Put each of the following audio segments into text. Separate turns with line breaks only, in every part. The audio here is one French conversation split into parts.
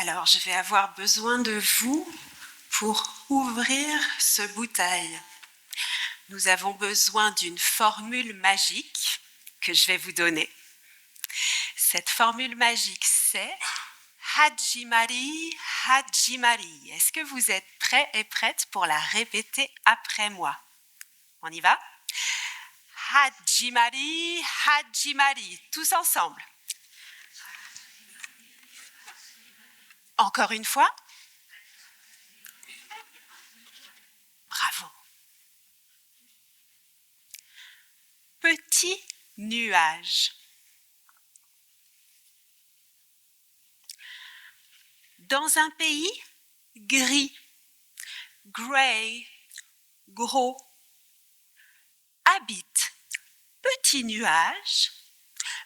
Alors, je vais avoir besoin de vous pour ouvrir ce bouteille. Nous avons besoin d'une formule magique que je vais vous donner. Cette formule magique, c'est Hajimari, Hajimari. Est-ce que vous êtes prêts et prêtes pour la répéter après moi? On y va? Hajimari, Hajimari. Tous ensemble. Encore une fois. Bravo. Petit nuage. Dans un pays gris, grey, gros, habite petit nuage,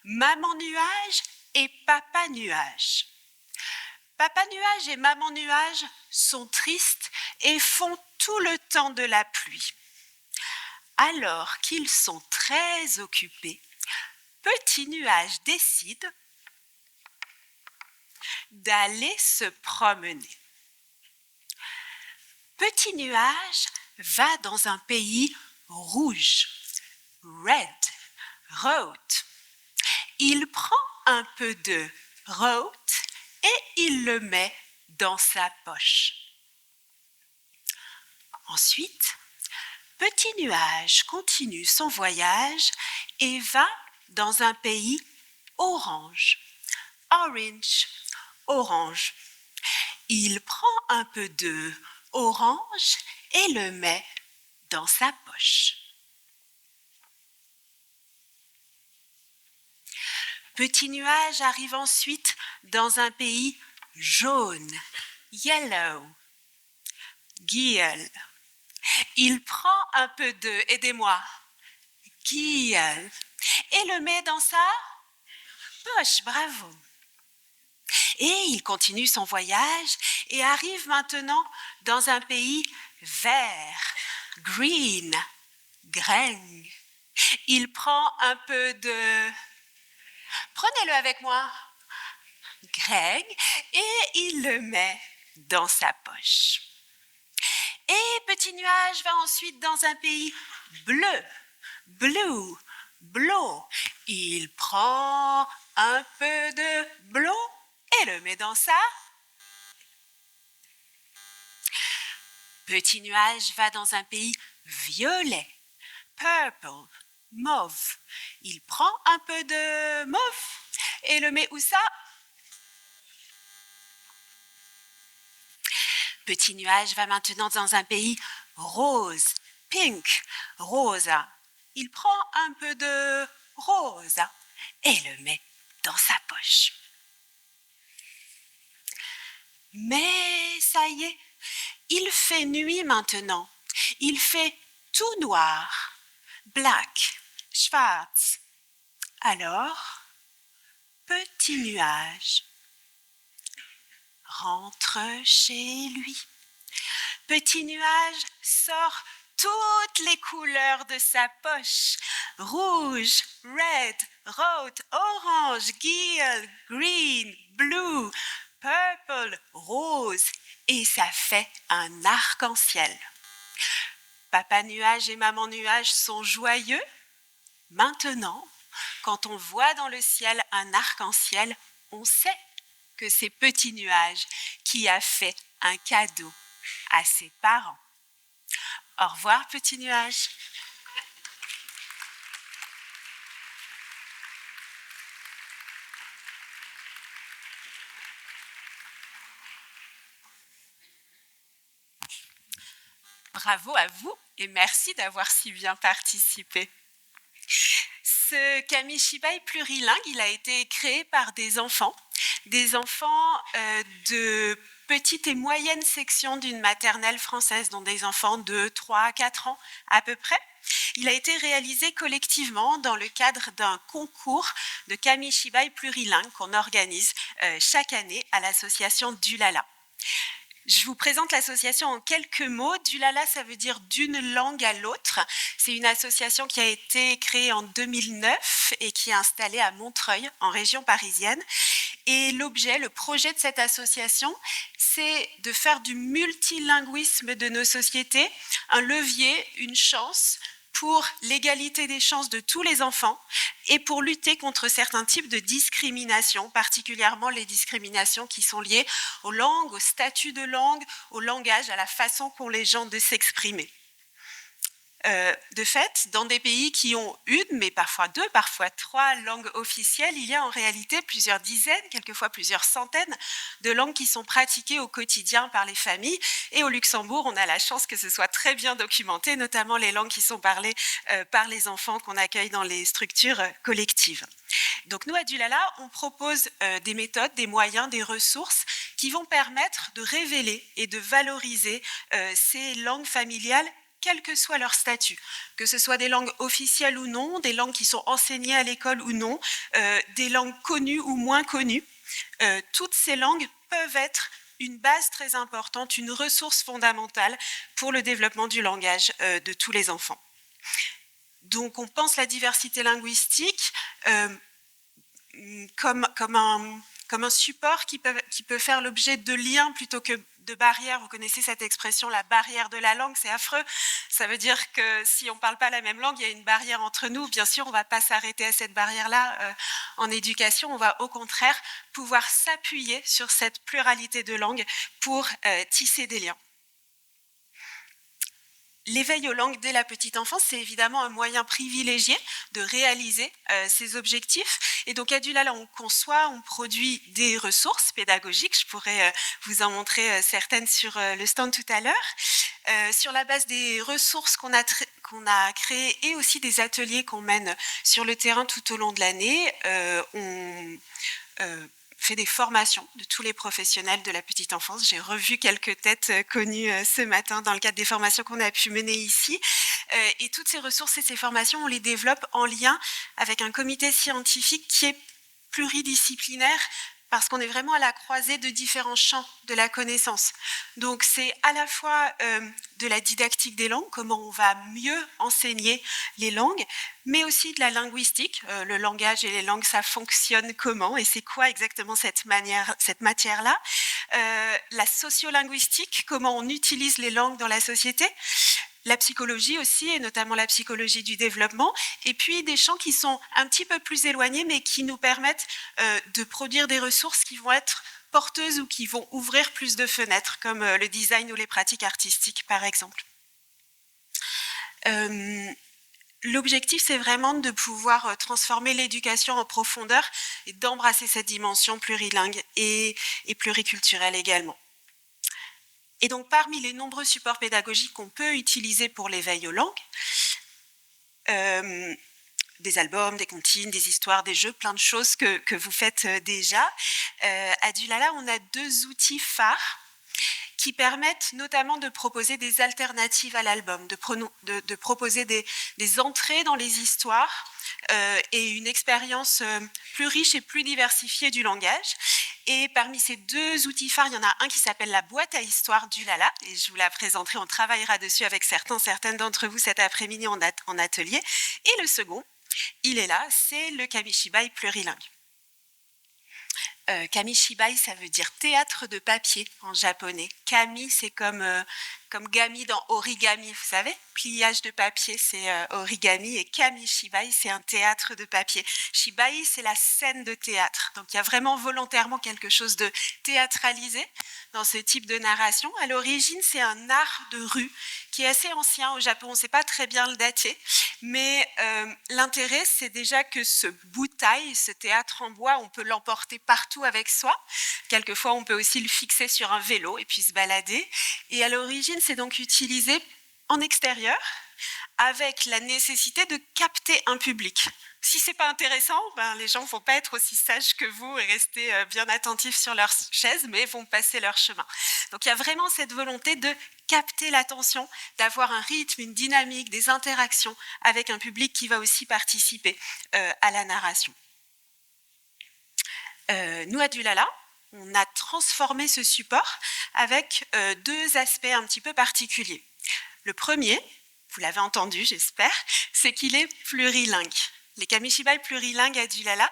maman nuage et papa nuage. Papa nuage et maman nuage sont tristes et font tout le temps de la pluie. Alors qu'ils sont très occupés, petit nuage décide d'aller se promener. Petit nuage va dans un pays rouge, red, rot. Il prend un peu de rot et il le met dans sa poche. Ensuite, petit nuage continue son voyage et va dans un pays orange, orange, orange. Il prend un peu de orange et le met dans sa poche. Petit nuage arrive ensuite dans un pays jaune, yellow, guiole. Il prend un peu de, aidez-moi, guiole, et le met dans sa poche, bravo. Et il continue son voyage et arrive maintenant dans un pays vert, green, grain. Il prend un peu de... Prenez-le avec moi. Greg, et il le met dans sa poche. Et petit nuage va ensuite dans un pays bleu, blue, bleu. Il prend un peu de bleu et le met dans sa... Petit nuage va dans un pays violet, purple, mauve. Il prend un peu de mauve et le met où ça? Petit nuage va maintenant dans un pays rose, pink, rosa. Il prend un peu de rosa et le met dans sa poche. Mais ça y est, il fait nuit maintenant. Il fait tout noir, black, schwarz. Alors, petit nuage rentre chez lui. Petit nuage sort toutes les couleurs de sa poche. Rouge, red, rose, orange, guiole, green, blue, purple, rose. Et ça fait un arc-en-ciel. Papa nuage et maman nuage sont joyeux. Maintenant, quand on voit dans le ciel un arc-en-ciel, on sait que c'est petit nuage qui a fait un cadeau à ses parents. Au revoir, petit nuage. Bravo à vous et merci d'avoir si bien participé. Ce kamishibai plurilingue, il a été créé par des enfants de petite et moyenne section d'une maternelle française, dont des enfants de 3 à 4 ans à peu près. Il a été réalisé collectivement dans le cadre d'un concours de kamishibai plurilingue qu'on organise chaque année à l'association Dulala. Je vous présente l'association en quelques mots. Dulala, ça veut dire d'une langue à l'autre. C'est une association qui a été créée en 2009 et qui est installée à Montreuil, en région parisienne. Et l'objet, le projet de cette association, c'est de faire du multilinguisme de nos sociétés un levier, une chance pour l'égalité des chances de tous les enfants et pour lutter contre certains types de discrimination, particulièrement les discriminations qui sont liées aux langues, au statut de langue, au langage, à la façon qu'ont les gens de s'exprimer. De fait, dans des pays qui ont une, mais parfois deux, parfois trois langues officielles, il y a en réalité plusieurs dizaines, quelquefois plusieurs centaines de langues qui sont pratiquées au quotidien par les familles. Et au Luxembourg, on a la chance que ce soit très bien documenté, notamment les langues qui sont parlées par les enfants qu'on accueille dans les structures collectives. Donc nous, à Dulala, on propose des méthodes, des moyens, des ressources qui vont permettre de révéler et de valoriser ces langues familiales quel que soit leur statut, que ce soit des langues officielles ou non, des langues qui sont enseignées à l'école ou non, des langues connues ou moins connues. Toutes ces langues peuvent être une base très importante, une ressource fondamentale pour le développement du langage de tous les enfants. Donc on pense la diversité linguistique comme un support qui peut faire l'objet de liens plutôt que de barrières. Vous connaissez cette expression, la barrière de la langue, c'est affreux. Ça veut dire que si on ne parle pas la même langue, il y a une barrière entre nous. Bien sûr, on ne va pas s'arrêter à cette barrière-là en éducation. On va au contraire pouvoir s'appuyer sur cette pluralité de langues pour tisser des liens. L'éveil aux langues dès la petite enfance, c'est évidemment un moyen privilégié de réaliser ces objectifs. Et donc à Dulala, on conçoit, on produit des ressources pédagogiques. Je pourrais vous en montrer certaines sur le stand tout à l'heure. Sur la base des ressources qu'on a créées et aussi des ateliers qu'on mène sur le terrain tout au long de l'année, on fait des formations de tous les professionnels de la petite enfance. J'ai revu quelques têtes connues ce matin dans le cadre des formations qu'on a pu mener ici. Et toutes ces ressources et ces formations, on les développe en lien avec un comité scientifique qui est pluridisciplinaire parce qu'on est vraiment à la croisée de différents champs de la connaissance. Donc c'est à la fois de la didactique des langues, comment on va mieux enseigner les langues, mais aussi de la linguistique, le langage et les langues, ça fonctionne comment et c'est quoi exactement cette matière-là, la sociolinguistique, comment on utilise les langues dans la société, la psychologie aussi, et notamment la psychologie du développement, et puis des champs qui sont un petit peu plus éloignés, mais qui nous permettent de produire des ressources qui vont être porteuses ou qui vont ouvrir plus de fenêtres, comme le design ou les pratiques artistiques, par exemple. L'objectif, c'est vraiment de pouvoir transformer l'éducation en profondeur et d'embrasser cette dimension plurilingue et pluriculturelle également. Et donc, parmi les nombreux supports pédagogiques qu'on peut utiliser pour l'éveil aux langues, des albums, des comptines, des histoires, des jeux, plein de choses que vous faites déjà. À Dulala, on a 2 outils phares qui permettent notamment de proposer des alternatives à l'album, de proposer des entrées dans les histoires et une expérience plus riche et plus diversifiée du langage. Et parmi ces 2 outils phares, il y en a un qui s'appelle la boîte à histoire Dulala, et je vous la présenterai, on travaillera dessus avec certaines d'entre vous cet après-midi en atelier. Et le second, il est là, c'est le Kamishibai plurilingue. Kamishibai, ça veut dire théâtre de papier en japonais. Kami, c'est comme gami dans origami, vous savez, pliage de papier, c'est origami, et Kamishibai, c'est un théâtre de papier. Shibai, c'est la scène de théâtre. Donc il y a vraiment volontairement quelque chose de théâtralisé dans ce type de narration. À l'origine, c'est un art de rue qui est assez ancien au Japon, on ne sait pas très bien le dater, mais l'intérêt, c'est déjà que ce butai, ce théâtre en bois, on peut l'emporter partout avec soi. Quelquefois, on peut aussi le fixer sur un vélo et puis se balader. Et à l'origine, c'est donc utilisé en extérieur avec la nécessité de capter un public. Si ce n'est pas intéressant, les gens ne vont pas être aussi sages que vous et rester bien attentifs sur leur chaise, mais vont passer leur chemin. Donc il y a vraiment cette volonté de capter l'attention, d'avoir un rythme, une dynamique, des interactions avec un public qui va aussi participer à la narration. Nous, à Dulala, on a transformé ce support avec deux aspects un petit peu particuliers. Le premier, vous l'avez entendu, j'espère, c'est qu'il est plurilingue. Les Kamishibai plurilingues à Dulala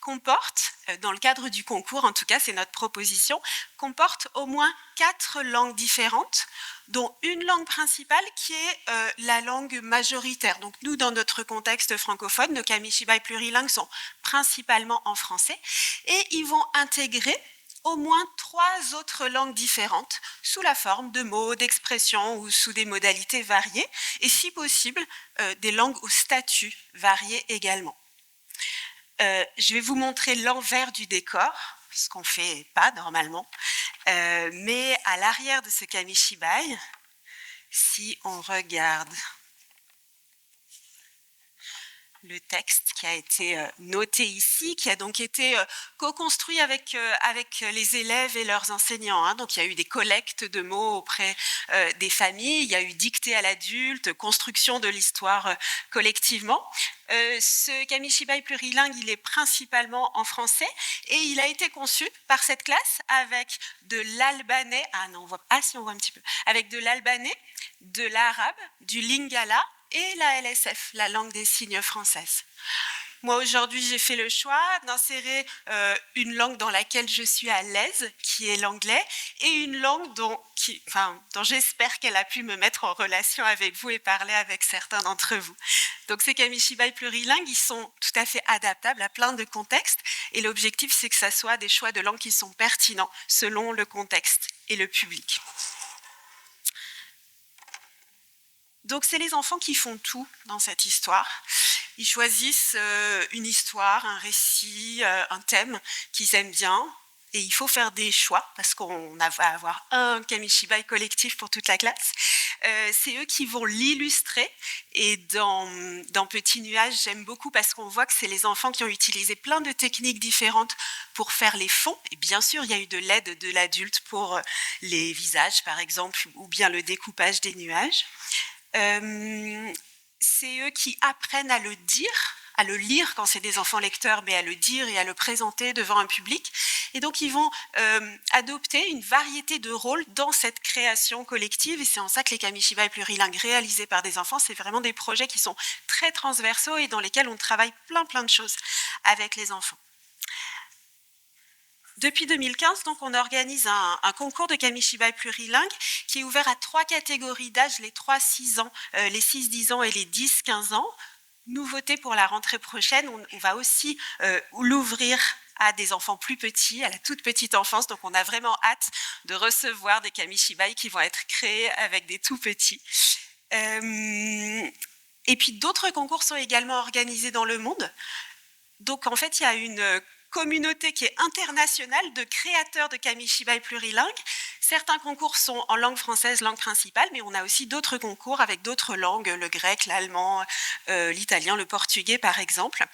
comportent, dans le cadre du concours, en tout cas c'est notre proposition, comportent au moins 4 langues différentes, dont une langue principale qui est la langue majoritaire. Donc nous, dans notre contexte francophone, nos Kamishibai plurilingues sont principalement en français, et ils vont intégrer au moins 3 autres langues différentes, sous la forme de mots, d'expressions ou sous des modalités variées, et si possible, des langues au statut varié également. Je vais vous montrer l'envers du décor, ce qu'on ne fait pas normalement, mais à l'arrière de ce Kamishibai, si on regarde le texte qui a été noté ici, qui a donc été co-construit avec les élèves et leurs enseignants. Hein. Donc il y a eu des collectes de mots auprès des familles, il y a eu dictée à l'adulte, construction de l'histoire collectivement. Ce Kamishibai plurilingue, il est principalement en français et il a été conçu par cette classe avec de l'albanais, on voit un petit peu, avec de l'albanais, de l'arabe, du lingala et la LSF, la langue des signes française. Moi, aujourd'hui, j'ai fait le choix d'insérer une langue dans laquelle je suis à l'aise, qui est l'anglais, et une langue dont j'espère qu'elle a pu me mettre en relation avec vous et parler avec certains d'entre vous. Donc, ces Kamishibai plurilingues, ils sont tout à fait adaptables à plein de contextes, et l'objectif, c'est que ça soit des choix de langue qui sont pertinents selon le contexte et le public. Donc, c'est les enfants qui font tout dans cette histoire. Ils choisissent une histoire, un récit, un thème qu'ils aiment bien. Et il faut faire des choix parce qu'on va avoir un Kamishibai collectif pour toute la classe. C'est eux qui vont l'illustrer. Et dans Petit Nuage, j'aime beaucoup parce qu'on voit que c'est les enfants qui ont utilisé plein de techniques différentes pour faire les fonds. Et bien sûr, il y a eu de l'aide de l'adulte pour les visages, par exemple, ou bien le découpage des nuages. C'est eux qui apprennent à le dire, à le lire quand c'est des enfants lecteurs, mais à le dire et à le présenter devant un public. Et donc, ils vont adopter une variété de rôles dans cette création collective. Et c'est en ça que les Kamishibai plurilingues réalisés par des enfants, c'est vraiment des projets qui sont très transversaux et dans lesquels on travaille plein de choses avec les enfants. Depuis 2015, donc, on organise un concours de Kamishibai plurilingue qui est ouvert à 3 catégories d'âge, les 3-6 ans, les 6-10 ans et les 10-15 ans. Nouveauté pour la rentrée prochaine, on va aussi l'ouvrir à des enfants plus petits, à la toute petite enfance. Donc, on a vraiment hâte de recevoir des Kamishibai qui vont être créés avec des tout petits. Et puis, d'autres concours sont également organisés dans le monde. Donc, en fait, il y a une communauté qui est internationale de créateurs de Kamishibai plurilingues. Certains concours sont en langue française, langue principale, mais on a aussi d'autres concours avec d'autres langues, le grec, l'allemand, l'italien, le portugais, par exemple.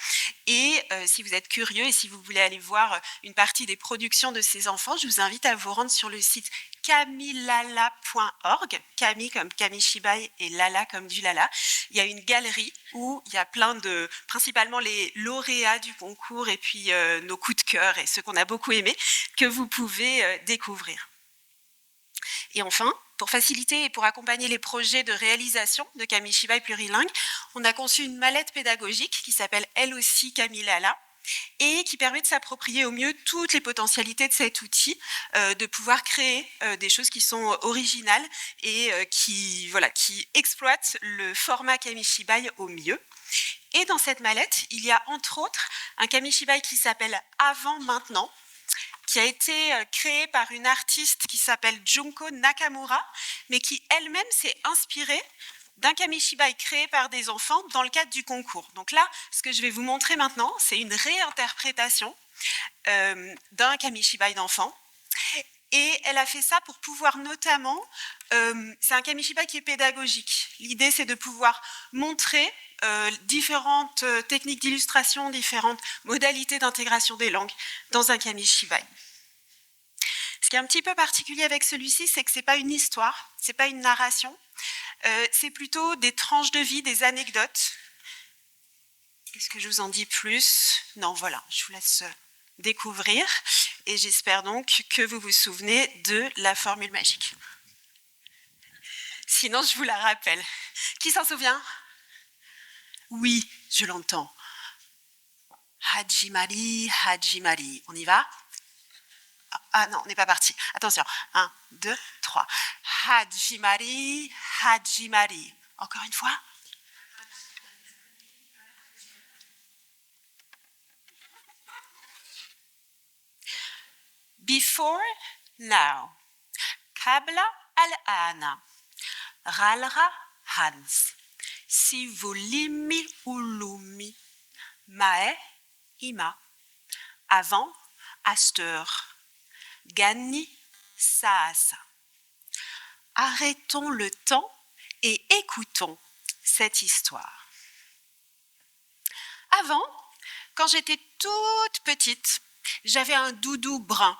Et si vous êtes curieux et si vous voulez aller voir une partie des productions de ces enfants, je vous invite à vous rendre sur le site kamilala.org, Kami comme Kamishibai et Lala comme du Lala. Il y a une galerie où il y a principalement les lauréats du concours et puis nos coups de cœur et ceux qu'on a beaucoup aimés que vous pouvez découvrir. Et enfin, pour faciliter et pour accompagner les projets de réalisation de Kamishibai plurilingue, on a conçu une mallette pédagogique qui s'appelle elle aussi Kamilala et qui permet de s'approprier au mieux toutes les potentialités de cet outil, de pouvoir créer des choses qui sont originales et qui exploitent le format Kamishibai au mieux. Et dans cette mallette, il y a entre autres un Kamishibai qui s'appelle Avant Maintenant, qui a été créé par une artiste qui s'appelle Junko Nakamura, mais qui elle-même s'est inspirée d'un Kamishibai créé par des enfants dans le cadre du concours. Donc là, ce que je vais vous montrer maintenant, c'est une réinterprétation d'un Kamishibai d'enfant. Et elle a fait ça pour pouvoir notamment... c'est un Kamishibai qui est pédagogique. L'idée, c'est de pouvoir montrer différentes techniques d'illustration, différentes modalités d'intégration des langues dans un Kamishibai. Ce qui est un petit peu particulier avec celui-ci, c'est que ce n'est pas une histoire, ce n'est pas une narration, c'est plutôt des tranches de vie, des anecdotes. Est-ce que je vous en dis plus? Non, voilà, je vous laisse découvrir. et j'espère donc que vous vous souvenez de la formule magique. Sinon, je vous la rappelle. Qui s'en souvient? Oui, je l'entends. Hajimari, Hajimari. On y va? Ah non, on n'est pas parti. Attention. 1, 2, 3. Hajimari, Hajimari. Encore une fois. Before, now. Kabla, al-ana. Ralra, Hans. Sivulimi, ulumi. Mae, ima. Avant, Asteur. Gani, Saasa. Arrêtons le temps et écoutons cette histoire. Avant, quand j'étais toute petite, j'avais un doudou brun.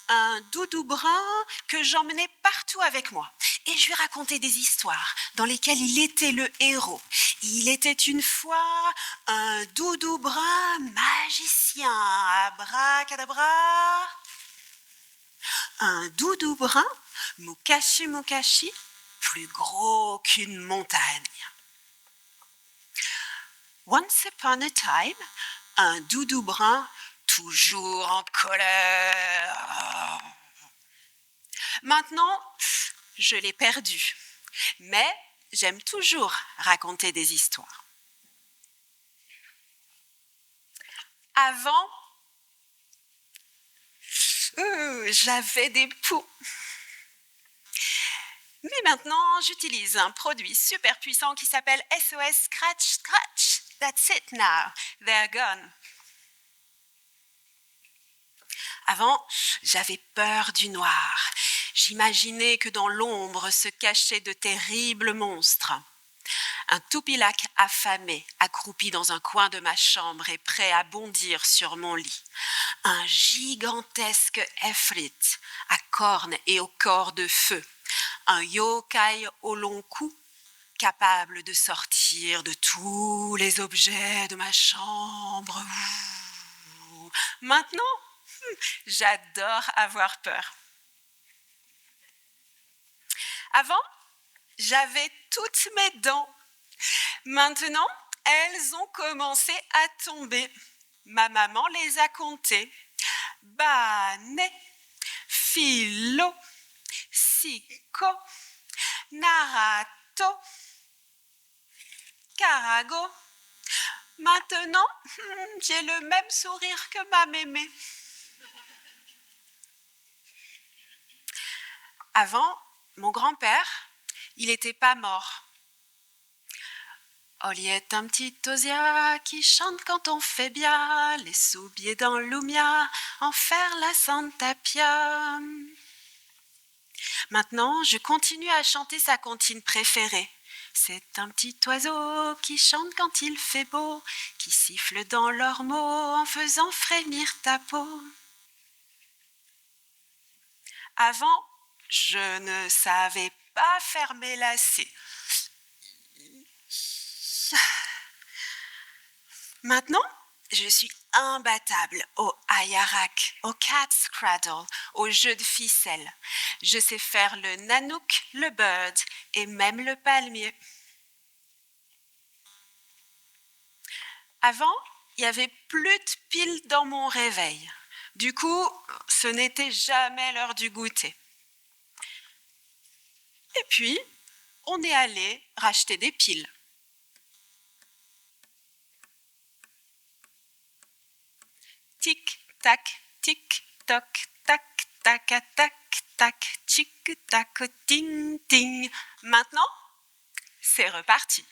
Un doudou brun que j'emmenais partout avec moi. Et je lui racontais des histoires dans lesquelles il était le héros. Il était une fois un doudou brun magicien. Abracadabra. Un doudou brun, Mukashi Mukashi, plus gros qu'une montagne. Once upon a time, un doudou brun toujours en colère. Maintenant, je l'ai perdu, mais j'aime toujours raconter des histoires. Avant, j'avais des poux. Mais maintenant, j'utilise un produit super puissant qui s'appelle SOS Scratch Scratch. That's it now. They're gone. Avant, j'avais peur du noir. J'imaginais que dans l'ombre se cachaient de terribles monstres. Un toupilak affamé, accroupi dans un coin de ma chambre et prêt à bondir sur mon lit. Un gigantesque Efrit, à cornes et au corps de feu. Un yokai au long cou, capable de sortir de tous les objets de ma chambre. Maintenant, j'adore avoir peur. Avant, j'avais toutes mes dents. Maintenant, elles ont commencé à tomber. Ma maman les a comptées. Bané, Philo, Siko, Narato, Carago. Maintenant, j'ai le même sourire que ma mémé. Avant, mon grand-père, il n'était pas mort. Oliette, un petit osia qui chante quand on fait bien, les soubiers dans l'oumia, en faire la Santa Pia. Maintenant, je continue à chanter sa comptine préférée. C'est un petit oiseau qui chante quand il fait beau, qui siffle dans leurs mots en faisant frémir ta peau. Avant, je ne savais pas faire mes lacets. Maintenant, je suis imbattable au ayarak, au cat's cradle, au jeu de ficelle. Je sais faire le nanook, le bird et même le palmier. Avant, il n'y avait plus de piles dans mon réveil. Du coup, ce n'était jamais l'heure du goûter. Et puis, on est allé racheter des piles. Tic, tac, tic, toc, tac, tac, tac, tac, tic, tac, ting, ting. Maintenant, c'est reparti.